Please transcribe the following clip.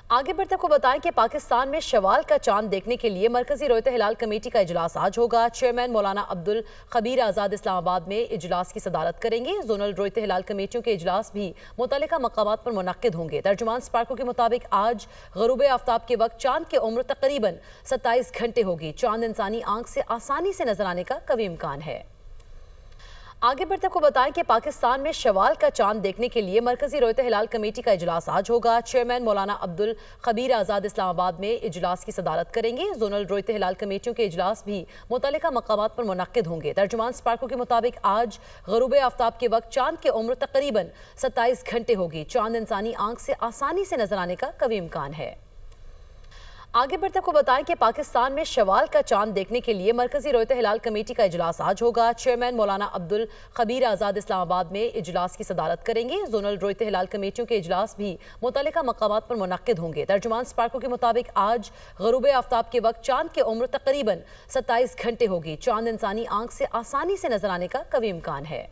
आगे बढ़ते को बताएं कि पाकिस्तान में शवाल का चांद देखने के लिए मरकजी रोयत हिलाल कमेटी का इजलास आज होगा। चेयरमैन मौलाना अब्दुल खबीर आज़ाद इस्लामाबाद में इजलास की सदारत करेंगे। जोनल रोयत हिलाल कमेटियों के इजलास भी मुतल्लिका मकामात पर मुनक्किद होंगे। तर्जुमान स्पार्को के मुताबिक आज गरूब आफ्ताब के वक्त चांद की उम्र तकरीबन 27 घंटे होगी। चांद इंसानी आंख से आसानी से नजर आने का कवी इम्कान है। आगे बढ़ते को बताएं कि पाकिस्तान में शवाल का चांद देखने के लिए मरकजी रोयत हिलाल कमेटी का इजलास आज होगा। चेयरमैन मौलाना अब्दुल खबीर आज़ाद इस्लामाबाद में इजलास की सदारत करेंगे। जोनल रोयत हिलाल कमेटियों के इजलास भी मुतल्लिका मकामात पर मुनक्किद होंगे। तर्जुमान स्पार्को के मुताबिक आज गरूब आफ्ताब के वक्त चांद की उम्र तकरीबन 27 घंटे होगी। चांद इंसानी आंख से आसानी से नजर आने का कवी इम्कान है। आगे बढ़ते को बताएं कि पाकिस्तान में शवाल का चांद देखने के लिए मरकजी रोयत हिलाल कमेटी का इजलास आज होगा। चेयरमैन मौलाना अब्दुल खबीर आज़ाद इस्लामाबाद में इजलास की सदारत करेंगे। जोनल रोयत हिलाल कमेटियों के इजलास भी मुतल्लिका मकामात पर मुनक्किद होंगे। तर्जुमान स्पार्को के मुताबिक आज गरूब आफ्ताब के वक्त चांद की उम्र तकरीबन 27 घंटे होगी। चांद इंसानी आंख से आसानी से नजर आने का कवी इम्कान है।